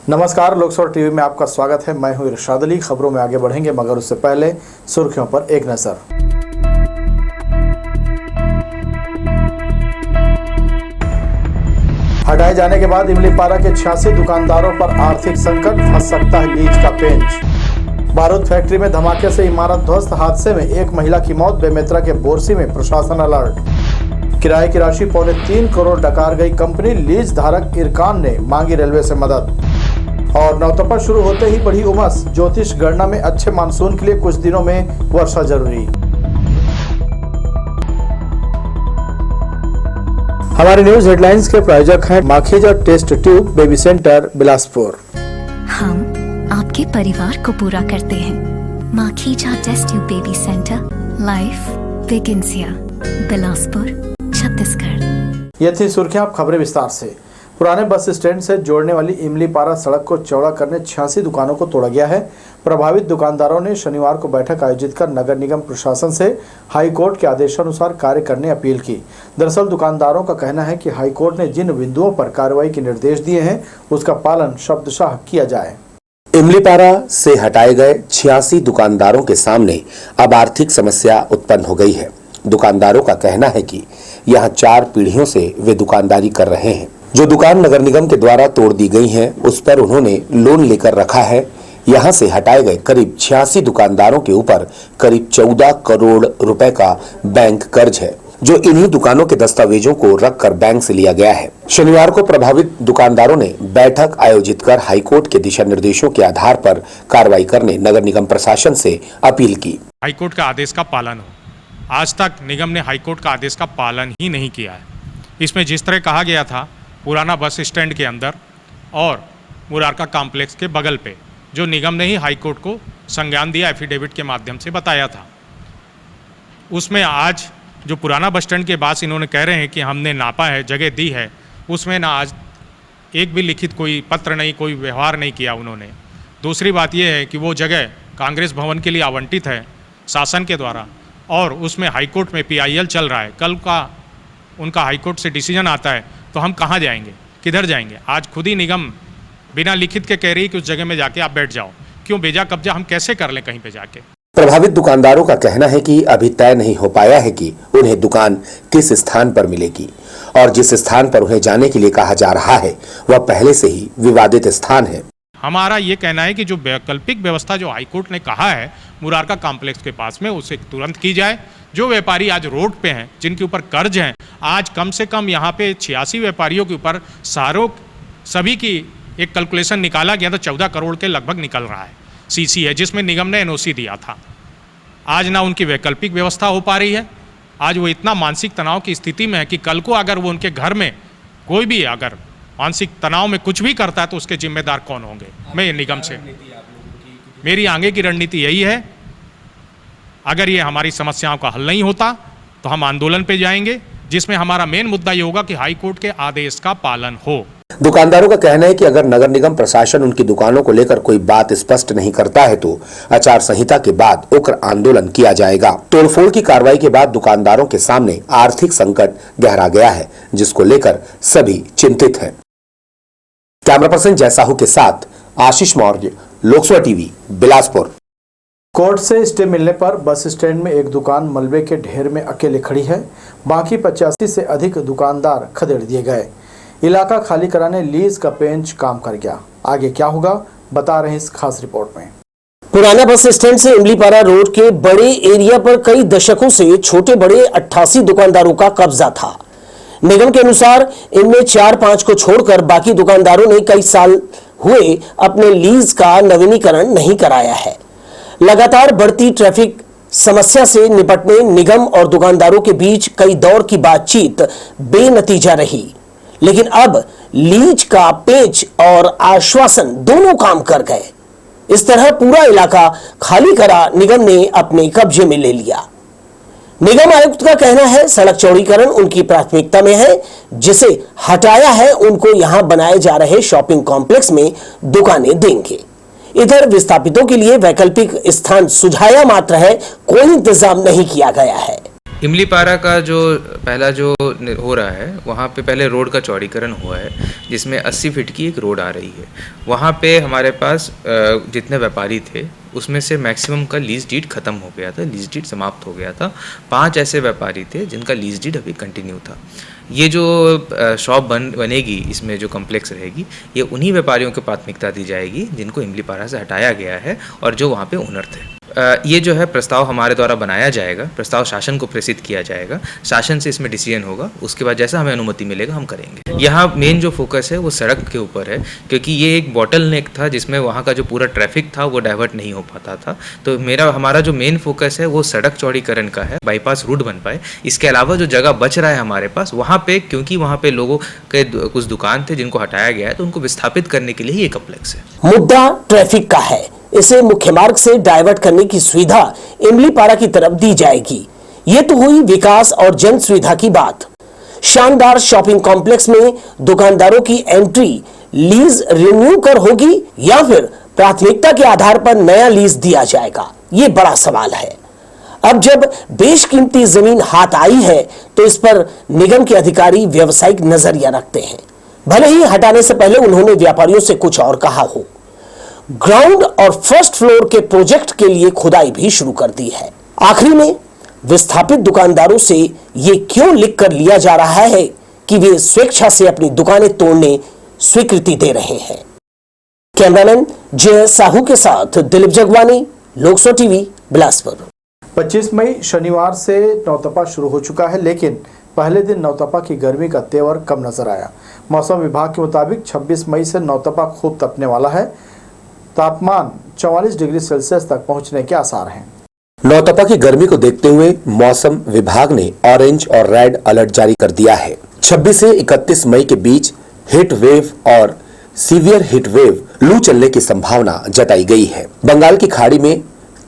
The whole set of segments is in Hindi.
नमस्कार, लोकसभा टीवी में आपका स्वागत है। मैं हूं इरशाद अली। खबरों में आगे बढ़ेंगे मगर उससे पहले सुर्खियों पर एक नजर। हटाए जाने के बाद इमलीपारा के 86 दुकानदारों पर आर्थिक संकट, फंस सकता है लीज का पेंच। बारूद फैक्ट्री में धमाके से इमारत ध्वस्त, हादसे में एक महिला की मौत। बेमेतरा के बोरसी में प्रशासन अलर्ट। किराए की राशि 3.25 करोड़ डकार गई कंपनी। लीज धारक इरकान ने मांगी रेलवे से मदद। और नवतपा शुरू होते ही बढ़ी उमस। ज्योतिष गणना में अच्छे मानसून के लिए कुछ दिनों में वर्षा जरूरी। हमारे न्यूज हेडलाइंस के प्रायोजक हैं Makhija test tube baby centre Bilaspur. हम आपके परिवार को पूरा करते हैं। Makhija test tube baby centre, life begins here, Bilaspur, Chhattisgarh. ये थी सुर्खियां। अब खबरें विस्तार से। पुराने बस स्टैंड से जोड़ने वाली इमलीपारा सड़क को चौड़ा करने 86 दुकानों को तोड़ा गया है। प्रभावित दुकानदारों ने शनिवार को बैठक आयोजित कर नगर निगम प्रशासन से हाईकोर्ट के आदेशानुसार कार्य करने अपील की। दरअसल दुकानदारों का कहना है कि हाईकोर्ट ने जिन बिंदुओं पर कार्रवाई के निर्देश दिए हैं उसका पालन शब्दशः किया जाए। इमलीपारा से हटाए गए 86 दुकानदारों के सामने अब आर्थिक समस्या उत्पन्न हो गई है। दुकानदारों का कहना है कि यहाँ 4 पीढ़ियों से वे दुकानदारी कर रहे हैं। जो दुकान नगर निगम के द्वारा तोड़ दी गई हैं, उस पर उन्होंने लोन लेकर रखा है। यहाँ से हटाए गए करीब 86 दुकानदारों के ऊपर करीब 14 करोड़ रुपए का बैंक कर्ज है, जो इन्हीं दुकानों के दस्तावेजों को रखकर बैंक से लिया गया है। शनिवार को प्रभावित दुकानदारों ने बैठक आयोजित कर हाईकोर्ट के दिशा निर्देशों के आधार पर कार्रवाई करने नगर निगम प्रशासन से अपील की। हाईकोर्ट का आदेश का पालन हो। आज तक निगम ने हाईकोर्ट का आदेश का पालन ही नहीं किया है। इसमें जिस तरह कहा गया था पुराना बस स्टैंड के अंदर और मुरारका कॉम्प्लेक्स के बगल पे, जो निगम ने ही हाईकोर्ट को संज्ञान दिया, एफिडेविट के माध्यम से बताया था, उसमें आज जो पुराना बस स्टैंड के पास इन्होंने कह रहे हैं कि हमने नापा है, जगह दी है, उसमें ना आज एक भी लिखित कोई पत्र नहीं, कोई व्यवहार नहीं किया उन्होंने। दूसरी बात यह है कि वो जगह कांग्रेस भवन के लिए आवंटित है शासन के द्वारा और उसमें हाईकोर्ट में PIL चल रहा है। कल का उनका हाईकोर्ट से डिसीजन आता है तो हम कहाँ जाएंगे, किधर जाएंगे? आज खुद ही निगम बिना लिखित के कह रही है कि उस जगह में जाके आप बैठ जाओ। क्यों? बेजा कब्जा हम कैसे कर लें कहीं पे जाके? प्रभावित दुकानदारों का कहना है कि अभी तय नहीं हो पाया है कि उन्हें दुकान किस स्थान पर मिलेगी और जिस स्थान पर उन्हें जाने के लिए कहा जा रहा है वह पहले से ही विवादित स्थान है। हमारा ये कहना है कि जो वैकल्पिक व्यवस्था जो हाईकोर्ट ने कहा है मुरारका कॉम्प्लेक्स के पास में, उसे तुरंत की जाए। जो व्यापारी आज रोड पे हैं, जिनके ऊपर कर्ज हैं, आज कम से कम यहाँ पे 86 व्यापारियों के ऊपर सभी की एक कैलकुलेशन निकाला गया तो 14 करोड़ के लगभग निकल रहा है। CC है जिसमें निगम ने NOC दिया था। आज ना उनकी वैकल्पिक व्यवस्था हो पा रही है। आज वो इतना मानसिक तनाव की स्थिति में है कि कल को अगर वो उनके घर में कोई भी अगर मानसिक तनाव में कुछ भी करता है तो उसके जिम्मेदार कौन होंगे? मैं निगम से, मेरी आगे की रणनीति यही है, अगर ये हमारी समस्याओं का हल नहीं होता तो हम आंदोलन पे जाएंगे, जिसमें हमारा मेन मुद्दा ये होगा कि हाईकोर्ट के आदेश का पालन हो। दुकानदारों का कहना है कि अगर नगर निगम प्रशासन उनकी दुकानों को लेकर कोई बात स्पष्ट नहीं करता है तो आचार संहिता के बाद उग्र आंदोलन किया जाएगा। तोड़फोड़ की कार्रवाई के बाद दुकानदारों के सामने आर्थिक संकट गहरा गया है, जिसको लेकर सभी चिंतित हैं। कैमरा पर्सन जय साहू के साथ आशीष मौर्य, लोकसभा टीवी, बिलासपुर। कोर्ट से स्टे मिलने पर बस स्टैंड में एक दुकान मलबे के ढेर में अकेले खड़ी है। बाकी 85 से अधिक दुकानदार खदेड़ दिए गए। इलाका खाली कराने लीज का पेंच काम कर गया। आगे क्या होगा, बता रहे हैं इस खास रिपोर्ट में। पुराना बस स्टैंड से इमलीपारा रोड के बड़े एरिया पर कई दशकों से छोटे बड़े 88 दुकानदारों का कब्जा था। निगम के अनुसार इनमें 4-5 को छोड़कर बाकी दुकानदारों ने कई साल हुए अपने लीज का नवीनीकरण नहीं कराया है। लगातार बढ़ती ट्रैफिक समस्या से निपटने निगम और दुकानदारों के बीच कई दौर की बातचीत बेनतीजा रही, लेकिन अब लीज का पेच और आश्वासन दोनों काम कर गए। इस तरह पूरा इलाका खाली करा निगम ने अपने कब्जे में ले लिया। निगम आयुक्त का कहना है सड़क चौड़ीकरण उनकी प्राथमिकता में है, जिसे हटाया है उनको यहां बनाए जा रहे शॉपिंग कॉम्प्लेक्स में दुकानें देंगे। इधर विस्थापितों के लिए वैकल्पिक स्थान सुझाया मात्र है, कोई इंतजाम नहीं किया गया है। इमलीपारा का जो पहला जो हो रहा है वहाँ पे पहले रोड का चौड़ीकरण हुआ है, जिसमें 80 फीट की एक रोड आ रही है। वहाँ पे हमारे पास जितने व्यापारी थे उसमें से मैक्सिमम का लीज डीड खत्म हो गया था, लीज डीड समाप्त हो गया था। 5 ऐसे व्यापारी थे जिनका लीज डीड अभी कंटिन्यू था। ये जो शॉप बनेगी, इसमें जो कॉम्प्लेक्स रहेगी, ये उन्हीं व्यापारियों को प्राथमिकता दी जाएगी जिनको इमलीपारा से हटाया गया है और जो वहाँ पे ओनर थे। ये जो है प्रस्ताव हमारे द्वारा बनाया जाएगा, प्रस्ताव शासन को प्रेषित किया जाएगा, शासन से इसमें डिसीजन होगा, उसके बाद जैसा हमें अनुमति मिलेगा हम करेंगे। यहाँ मेन जो फोकस है वो सड़क के ऊपर है, क्योंकि ये एक बॉटल नेक था जिसमें वहाँ का जो पूरा ट्रैफिक था वो डाइवर्ट नहीं हो पाता था। तो हमारा जो मेन फोकस है वो सड़क चौड़ीकरण का है, बाईपास रूट बन पाए। इसके अलावा जो जगह बच रहा है हमारे पास वहाँ पे, क्योंकि वहाँ पे लोगों के कुछ दुकान थे जिनको हटाया गया है, तो उनको विस्थापित करने के लिए ये कॉम्प्लेक्स है। मुद्दा ट्रैफिक का है, इसे मुख्य मार्ग से डाइवर्ट करने की सुविधा इमलीपारा की तरफ दी जाएगी। ये तो हुई विकास और जन सुविधा की बात। शानदार शॉपिंग कॉम्प्लेक्स में दुकानदारों की एंट्री लीज रिन्यू कर होगी या फिर प्राथमिकता के आधार पर नया लीज दिया जाएगा, ये बड़ा सवाल है। अब जब बेशकीमती जमीन हाथ आई है तो इस पर निगम के अधिकारी व्यावसायिक नजरिया रखते हैं। भले ही हटाने से पहले उन्होंने व्यापारियों से कुछ और कहा हो। ग्राउंड और फर्स्ट फ्लोर के प्रोजेक्ट के लिए खुदाई भी शुरू कर दी है। आखिरी में विस्थापित दुकानदारों से ये क्यों लिख कर लिया जा रहा है कि वे स्वेच्छा से अपनी दुकानें तोड़ने स्वीकृति दे रहे हैं। कैमरामैन जय साहू के साथ दिलीप जगवानी, लोकसो टीवी, बिलासपुर। 25 मई शनिवार से नौतपा शुरू हो चुका है, लेकिन पहले दिन नौतपा की गर्मी का तेवर कम नजर आया। मौसम विभाग के मुताबिक 26 मई से नौतपा खूब तपने वाला है। तापमान 44 डिग्री सेल्सियस तक पहुंचने के आसार हैं। नौतपा की गर्मी को देखते हुए मौसम विभाग ने ऑरेंज और रेड अलर्ट जारी कर दिया है। 26 से 31 मई के बीच हीट वेव और सीवियर हीट वेव लू चलने की संभावना जताई गई है। बंगाल की खाड़ी में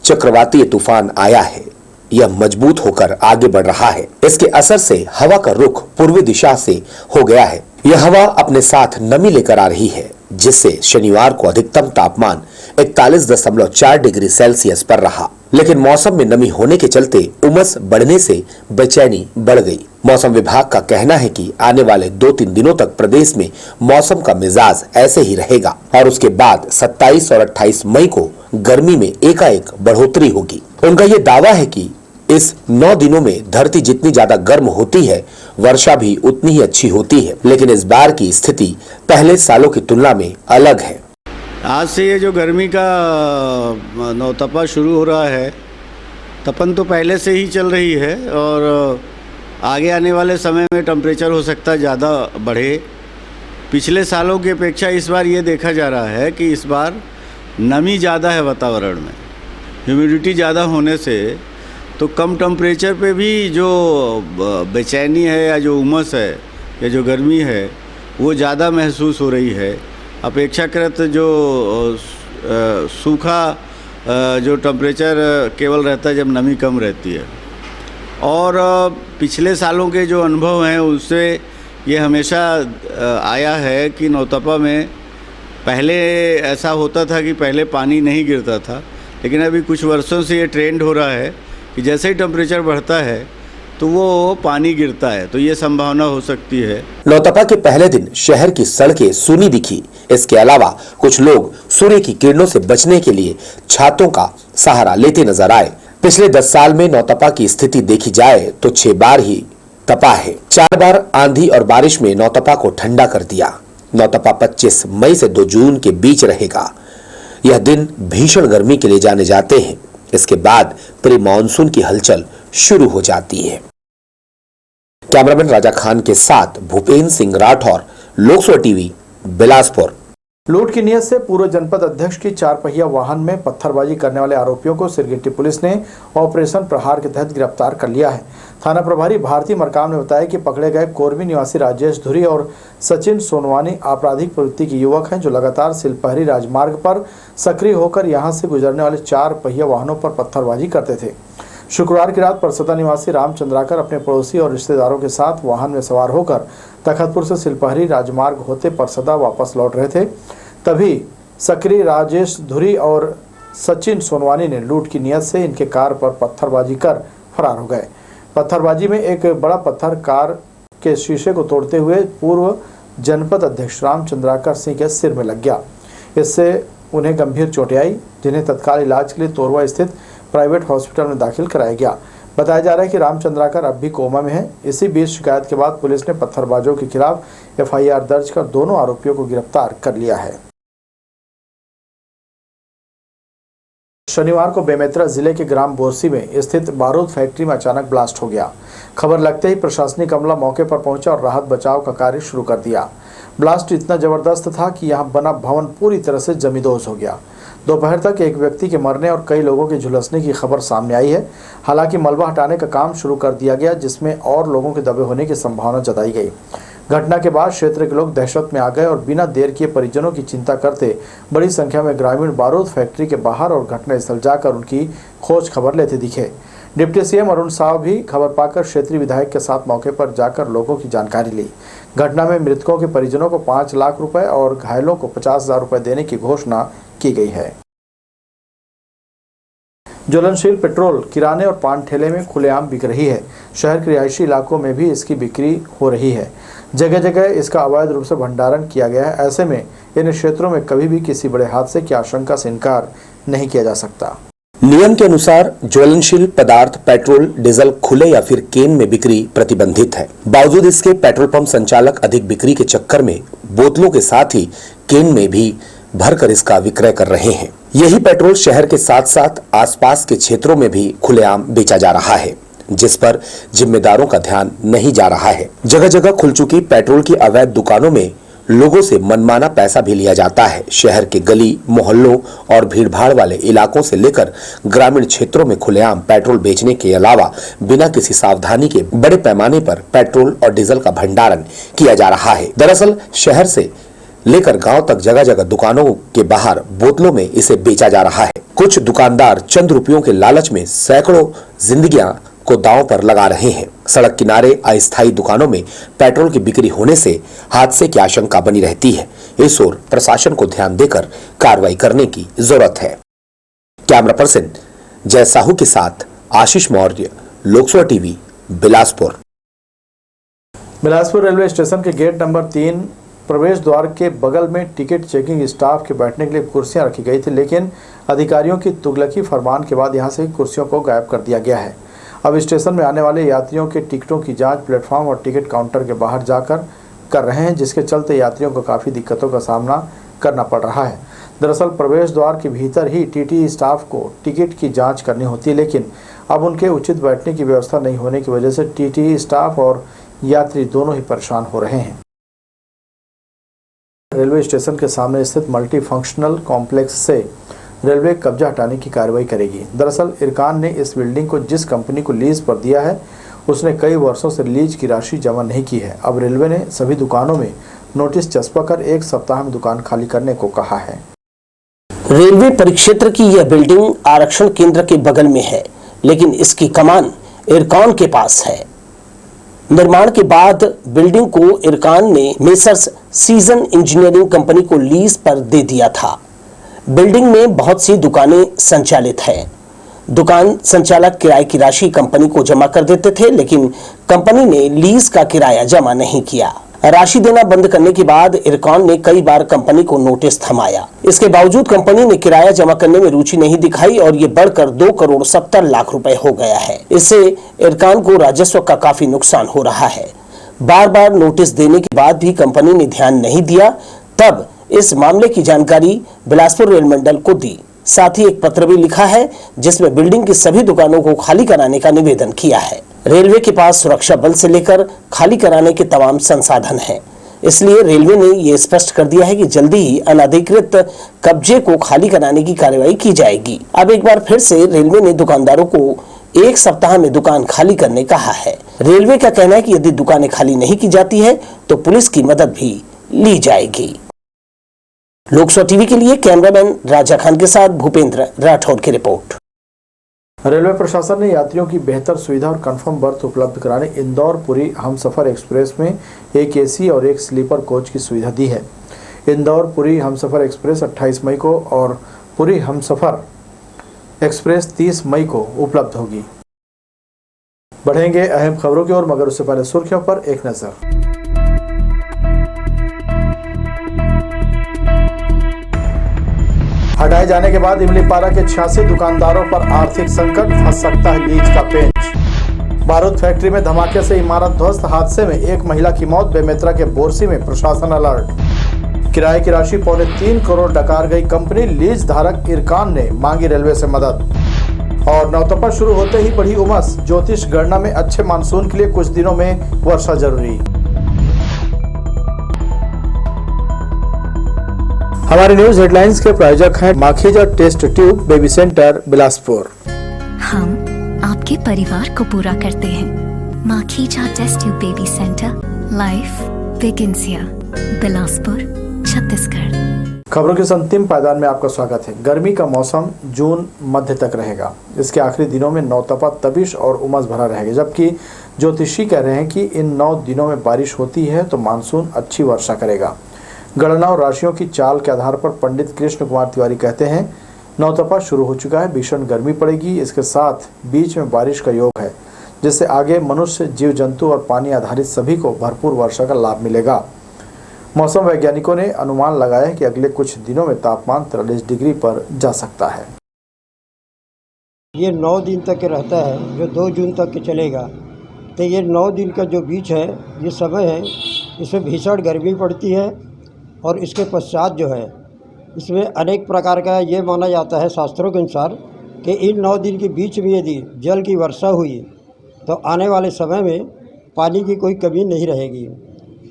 चक्रवातीय तूफान आया है, यह मजबूत होकर आगे बढ़ रहा है। इसके असर से हवा का रुख पूर्वी दिशा से हो गया है। यह हवा अपने साथ नमी लेकर आ रही है, जिससे शनिवार को अधिकतम तापमान 41.4 डिग्री सेल्सियस पर रहा। लेकिन मौसम में नमी होने के चलते उमस बढ़ने से बेचैनी बढ़ गई। मौसम विभाग का कहना है कि आने वाले 2-3 दिनों तक प्रदेश में मौसम का मिजाज ऐसे ही रहेगा और उसके बाद 27 और 28 मई को गर्मी में एकाएक बढ़ोतरी होगी। उनका ये दावा है कि इस 9 दिनों में धरती जितनी ज्यादा गर्म होती है, वर्षा भी उतनी ही अच्छी होती है। लेकिन इस बार की स्थिति पहले सालों की तुलना में अलग है। आज से ये जो गर्मी का नौतपा शुरू हो रहा है, तपन तो पहले से ही चल रही है और आगे आने वाले समय में टेम्परेचर हो सकता है ज़्यादा बढ़े। पिछले सालों की अपेक्षा इस बार ये देखा जा रहा है कि इस बार नमी ज़्यादा है वातावरण में, ह्यूमिडिटी ज़्यादा होने से तो कम टेम्परेचर पे भी जो बेचैनी है या जो उमस है या जो गर्मी है वो ज़्यादा महसूस हो रही है। अपेक्षाकृत जो सूखा जो टेम्परेचर केवल रहता है जब नमी कम रहती है। और पिछले सालों के जो अनुभव हैं उससे ये हमेशा आया है कि नौतपा में पहले ऐसा होता था कि पहले पानी नहीं गिरता था, लेकिन अभी कुछ वर्षों से ये ट्रेंड हो रहा है कि जैसे ही टेम्परेचर बढ़ता है तो वो पानी गिरता है, तो ये संभावना हो सकती है। नौतपा के पहले दिन शहर की सड़कें सूनी दिखी। इसके अलावा कुछ लोग सूर्य की किरणों से बचने के लिए छातों का सहारा लेते नजर आए। पिछले 10 साल में नौतपा की स्थिति देखी जाए तो 6 बार ही तपा है। 4 बार आंधी और बारिश में नौतपा को ठंडा कर दिया। नौतपा 25 मई से 2 जून के बीच रहेगा। यह दिन भीषण गर्मी के लिए जाने जाते हैं। इसके बाद प्री मानसून की हलचल शुरू हो जाती है। कैमरामैन राजा खान के साथ भूपेंद्र सिंह राठौर, लोकसो टीवी, बिलासपुर। लूट की नीयत से पूर्व जनपद अध्यक्ष की 4 पहिया वाहन में पत्थरबाजी करने वाले आरोपियों को सिरगिट्टी पुलिस ने ऑपरेशन प्रहार के तहत गिरफ्तार कर लिया है। थाना प्रभारी भारती मरकाम ने बताया कि पकड़े गए कोरबी निवासी राजेश धुरी और सचिन सोनवानी आपराधिक प्रवृत्ति के युवक हैं, जो लगातार सिलपहरी राजमार्ग पर सक्रिय होकर यहां से गुजरने वाले 4 पहिया वाहनों पर पत्थरबाजी करते थे। शुक्रवार की रात परसदा निवासी रामचंद्राकर अपने पड़ोसी और रिश्तेदारों के साथ वाहन में सवार होकर तखतपुर से सिलपहरी राजमार्ग होते परसदा वापस लौट रहे थे। तभी सक्रिय राजेश धुरी और सचिन सोनवानी ने लूट की नीयत से इनके कार पर पत्थरबाजी कर फरार हो गए। पत्थरबाजी में एक बड़ा पत्थर कार के शीशे को तोड़ते हुए पूर्व जनपद अध्यक्ष रामचंद्राकर सिंह के सिर में लग गया। इससे उन्हें गंभीर चोटें आई, जिन्हें तत्काल इलाज के लिए तोरवा स्थित प्राइवेट हॉस्पिटल में दाखिल कराया गया। बताया जा रहा है कि रामचंद्राकर अब भी कोमा में है। इसी बीच शिकायत के बाद पुलिस ने पत्थरबाजों के खिलाफ एफआईआर दर्ज कर दोनों आरोपियों को गिरफ्तार कर लिया है। शनिवार को बेमेतरा जिले के ग्राम बोरसी में स्थित बारूद फैक्ट्री में अचानक ब्लास्ट हो गया। खबर लगते ही प्रशासनिक अमला मौके पर पहुंचा और राहत बचाव का कार्य शुरू कर दिया। ब्लास्ट इतना जबरदस्त था कि यहां बना भवन पूरी तरह से जमींदोज हो गया। दोपहर तक एक व्यक्ति के मरने और कई लोगों के झुलसने की खबर सामने आई है। हालांकि मलबा हटाने का काम शुरू कर दिया गया, जिसमें और लोगों के दबे होने की संभावना जताई गई। घटना के बाद क्षेत्र के लोग दहशत में आ गए और बिना देर किए परिजनों की चिंता करते बड़ी संख्या में ग्रामीण बारूद फैक्ट्री के बाहर और घटनास्थल जाकर उनकी खोज खबर लेते दिखे। डिप्टी सीएम अरुण साव भी खबर पाकर क्षेत्रीय विधायक के साथ मौके पर जाकर लोगों की जानकारी ली। घटना में मृतकों के परिजनों को 5 लाख रुपए और घायलों को 50,000 रुपए देने की घोषणा की गई है। ज्वलनशील पेट्रोल किराने और पान ठेले में खुलेआम बिक रही है। शहर के रिहायशी इलाकों में भी इसकी बिक्री हो रही है। जगह जगह इसका अवैध रूप से भंडारण किया गया है। ऐसे में इन क्षेत्रों में कभी भी किसी बड़े हादसे की आशंका से इनकार नहीं किया जा सकता। नियम के अनुसार ज्वलनशील पदार्थ पेट्रोल, डीजल खुले या फिर केन में बिक्री प्रतिबंधित है। बावजूद इसके पेट्रोल पंप संचालक अधिक बिक्री के चक्कर में बोतलों के साथ ही केन में भी भरकर इसका विक्रय कर रहे हैं। यही पेट्रोल शहर के साथ साथ आसपास के क्षेत्रों में भी खुलेआम बेचा जा रहा है, जिस पर जिम्मेदारों का ध्यान नहीं जा रहा है। जगह जगह खुल चुकी पेट्रोल की अवैध दुकानों में लोगों से मनमाना पैसा भी लिया जाता है। शहर के गली मोहल्लों और भीड़भाड़ वाले इलाकों से लेकर ग्रामीण क्षेत्रों में खुलेआम पेट्रोल बेचने के अलावा बिना किसी सावधानी के बड़े पैमाने पर पेट्रोल और डीजल का भंडारण किया जा रहा है। दरअसल शहर से लेकर गांव तक जगह जगह दुकानों के बाहर बोतलों में इसे बेचा जा रहा है। कुछ दुकानदार चंद रुपयों के लालच में सैकड़ों जिंदगियां को दांव पर लगा रहे हैं। सड़क किनारे अस्थायी दुकानों में पेट्रोल की बिक्री होने से हादसे की आशंका बनी रहती है। इस ओर प्रशासन को ध्यान देकर कार्रवाई करने की जरूरत है। कैमरा पर्सन जय साहू के साथ Ashish Maurya, Lok Sabha TV, Bilaspur. Bilaspur railway station के गेट नंबर 3 प्रवेश द्वार के बगल में टिकट चेकिंग स्टाफ के बैठने के लिए कुर्सियां रखी गई थी, लेकिन अधिकारियों की तुगलकी फरमान के बाद यहां से कुर्सियों को गायब कर दिया गया है। अब स्टेशन में आने वाले यात्रियों के टिकटों की जांच प्लेटफॉर्म और टिकट काउंटर के बाहर जाकर कर रहे हैं, जिसके चलते यात्रियों को काफ़ी दिक्कतों का सामना करना पड़ रहा है। दरअसल प्रवेश द्वार के भीतर ही टीटी स्टाफ को टिकट की जांच करनी होती है, लेकिन अब उनके उचित बैठने की व्यवस्था नहीं होने की वजह से टीटी स्टाफ और यात्री दोनों ही परेशान हो रहे हैं। रेलवे स्टेशन के सामने स्थित मल्टी फंक्शनल कॉम्प्लेक्स से रेलवे कब्जा हटाने की कार्रवाई करेगी। दरअसल इरकान ने इस बिल्डिंग को जिस कंपनी को लीज पर दिया है, उसने कई वर्षों से लीज की राशि जमा नहीं की है। अब रेलवे ने सभी दुकानों में नोटिस चस्पा कर 1 सप्ताह में दुकान खाली करने को कहा है। रेलवे परिक्षेत्र की यह बिल्डिंग आरक्षण केंद्र के बगल में है, लेकिन इसकी कमान इरकान के पास है। निर्माण के बाद बिल्डिंग को इरकान ने मेसर्स सीजन इंजीनियरिंग कंपनी को लीज पर दे दिया था। बिल्डिंग में बहुत सी दुकानें संचालित हैं। दुकान संचालक किराए की राशि कंपनी को जमा कर देते थे, लेकिन कंपनी ने लीज का किराया जमा नहीं किया। राशि देना बंद करने के बाद इरकान ने कई बार कंपनी को नोटिस थमाया। इसके बावजूद कंपनी ने किराया जमा करने में रुचि नहीं दिखाई और ये बढ़कर 2 करोड़ 70 लाख रुपए हो गया है। इससे इरकान को राजस्व का काफी नुकसान हो रहा है। बार बार नोटिस देने के बाद भी कंपनी ने ध्यान नहीं दिया। तब इस मामले की जानकारी बिलासपुर रेल मंडल को दी। साथ ही एक पत्र भी लिखा है, जिसमें बिल्डिंग की सभी दुकानों को खाली कराने का निवेदन किया है। रेलवे के पास सुरक्षा बल से लेकर खाली कराने के तमाम संसाधन हैं। इसलिए रेलवे ने यह स्पष्ट कर दिया है कि जल्दी ही अनधिकृत कब्जे को खाली कराने की कार्रवाई की जाएगी। अब एक बार फिर से रेलवे ने दुकानदारों को 1 सप्ताह में दुकान खाली करने कहा है। रेलवे का कहना है कि यदि दुकानें खाली नहीं की जाती है तो पुलिस की मदद भी ली जाएगी। लोकसभा टीवी के लिए कैमरामैन राजा खान के साथ भूपेंद्र राठौड़ की रिपोर्ट। रेलवे प्रशासन ने यात्रियों की बेहतर सुविधा और कंफर्म बर्थ उपलब्ध कराने इंदौर पुरी हमसफर एक्सप्रेस में एक एसी और एक स्लीपर कोच की सुविधा दी है। इंदौर पुरी हमसफर एक्सप्रेस 28 मई को और पुरी हमसफर एक्सप्रेस 30 मई को उपलब्ध होगी। बढ़ेंगे अहम खबरों की ओर, मगर उससे पहले सुर्खियों पर एक नजर। हटाए जाने के बाद इमलीपारा के 86 दुकानदारों पर आर्थिक संकट, फंस सकता है लीज का पेंच। बारूद फैक्ट्री में धमाके से इमारत ध्वस्त, हादसे में एक महिला की मौत, बेमेतरा के बोरसी में प्रशासन अलर्ट। किराए की राशि 3.25 करोड़ डकार गई कंपनी, लीज धारक इरकान ने मांगी रेलवे से मदद। और नवतपा शुरू होते ही बढ़ी उमस, ज्योतिष गणना में अच्छे मानसून के लिए कुछ दिनों में वर्षा जरूरी। हमारे न्यूज हेडलाइंस के प्रायोजक हैं Makhija test tube baby centre Bilaspur. हम आपके परिवार को पूरा करते हैं। Makhija test tube baby centre, life begins here, Bilaspur, Chhattisgarh. खबरों के अंतिम पायदान में आपका स्वागत है। गर्मी का मौसम जून मध्य तक रहेगा। इसके आखिरी दिनों में नौतपा तपिश और उमस भरा रहेगा, जबकि ज्योतिषी कह रहे हैं कि इन 9 दिनों में बारिश होती है तो मानसून अच्छी वर्षा करेगा। गणना और राशियों की चाल के आधार पर पंडित कृष्ण कुमार तिवारी कहते हैं नौतपा शुरू हो चुका है, भीषण गर्मी पड़ेगी, इसके साथ बीच में बारिश का योग है, जिससे आगे मनुष्य, जीव जंतु और पानी आधारित सभी को भरपूर वर्षा का लाभ मिलेगा। मौसम वैज्ञानिकों ने अनुमान लगाया है कि अगले कुछ दिनों में तापमान 43 डिग्री पर जा सकता है। ये 9 दिन तक रहता है, जो 2 जून तक के चलेगा। तो ये 9 दिन का जो बीच है, ये समय है, इसमें भीषण गर्मी पड़ती है। और इसके पश्चात जो है, इसमें अनेक प्रकार का ये माना जाता है शास्त्रों के अनुसार कि इन 9 दिन के बीच में यदि जल की वर्षा हुई तो आने वाले समय में पानी की कोई कमी नहीं रहेगी।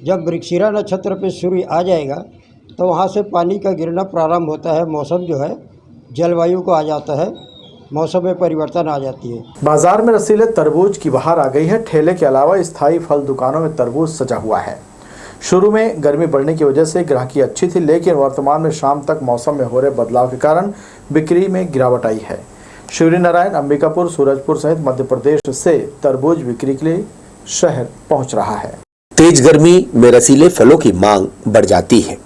जब मृगशिरा नक्षत्र पे सूर्य आ जाएगा तो वहाँ से पानी का गिरना प्रारंभ होता है। मौसम जो है जलवायु को आ जाता है, मौसम में परिवर्तन आ जाती है। बाजार में रसीले तरबूज की बहार आ गई है। ठेले के अलावा स्थायी फल दुकानों में तरबूज सजा हुआ है। शुरू में गर्मी बढ़ने की वजह से ग्राहकी अच्छी थी, लेकिन वर्तमान में शाम तक मौसम में हो रहे बदलाव के कारण बिक्री में गिरावट आई है। शिवरी नारायण, अंबिकापुर, सूरजपुर सहित मध्य प्रदेश से तरबूज बिक्री के लिए शहर पहुंच रहा है। तेज गर्मी में रसीले फलों की मांग बढ़ जाती है।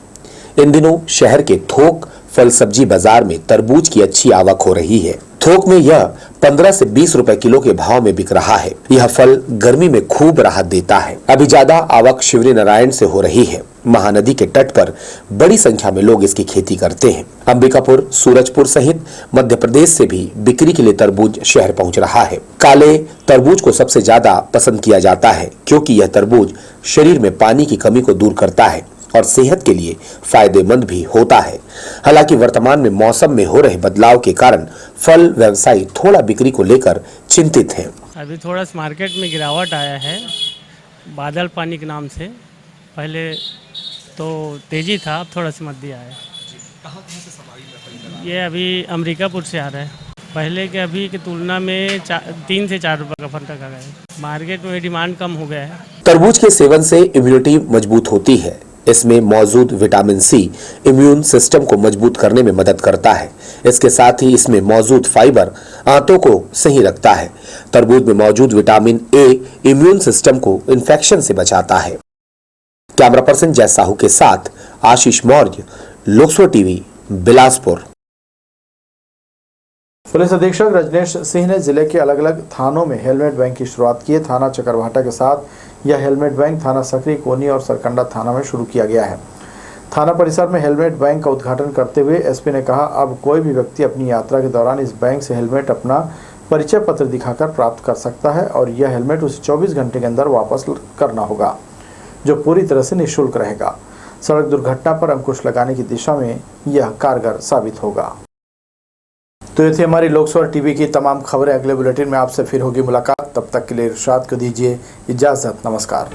इन दिनों शहर के थोक फल सब्जी बाजार में तरबूज की अच्छी आवक हो रही है। थोक में यह 15 से 20 रुपए किलो के भाव में बिक रहा है। यह फल गर्मी में खूब राहत देता है। अभी ज्यादा आवक शिवरी नारायण से हो रही है। महानदी के तट पर बड़ी संख्या में लोग इसकी खेती करते हैं। अंबिकापुर, सूरजपुर सहित मध्य प्रदेश से भी बिक्री के लिए तरबूज शहर पहुंच रहा है। काले तरबूज को सबसे ज्यादा पसंद किया जाता है, क्योंकि यह तरबूज शरीर में पानी की कमी को दूर करता है और सेहत के लिए फायदेमंद भी होता है। हालांकि वर्तमान में मौसम में हो रहे बदलाव के कारण फल व्यवसायी थोड़ा बिक्री को लेकर चिंतित हैं। अभी थोड़ा सा मार्केट में गिरावट आया है बादल पानी के नाम से। पहले तो तेजी था, अब थोड़ा सा मध्य आया है। ये अभी अमेरिकापुर से आ रहा है। पहले के अभी की तुलना में 3 से 4 रुपये का फर्क आ गया है। मार्केट में डिमांड कम हो गया है। तरबूज के सेवन से इम्यूनिटी मजबूत होती है। इसमें मौजूद विटामिन सी इम्यून सिस्टम को मजबूत करने में मदद करता है। इसके साथ ही इसमें मौजूद फाइबर आंतों को सही रखता है। तरबूज में मौजूद विटामिन ए इम्यून सिस्टम को इन्फेक्शन से बचाता है। कैमरा पर्सन जय साहू के साथ आशीष मौर्य, लोकसभा टीवी, बिलासपुर। पुलिस अधीक्षक रजनेश सिंह ने जिले के अलग अलग थानों में हेलमेट बैंक की शुरुआत की है। थाना चकरभाटा के साथ यह हेलमेट बैंक थाना सकरी, कोनी और सरकंडा थाना में शुरू किया गया है। थाना परिसर में हेलमेट बैंक का उद्घाटन करते हुए एसपी ने कहा, अब कोई भी व्यक्ति अपनी यात्रा के दौरान इस बैंक से हेलमेट अपना परिचय पत्र दिखाकर प्राप्त कर सकता है और यह हेलमेट उसे 24 घंटे के अंदर वापस करना होगा, जो पूरी तरह से निःशुल्क रहेगा। सड़क दुर्घटना पर अंकुश लगाने की दिशा में यह कारगर साबित होगा। तो ये थी हमारी लोकसभा टीवी की तमाम खबरें। अगले बुलेटिन में आपसे फिर होगी मुलाकात। तब तक के लिए इरशाद को दीजिए इजाज़त। नमस्कार।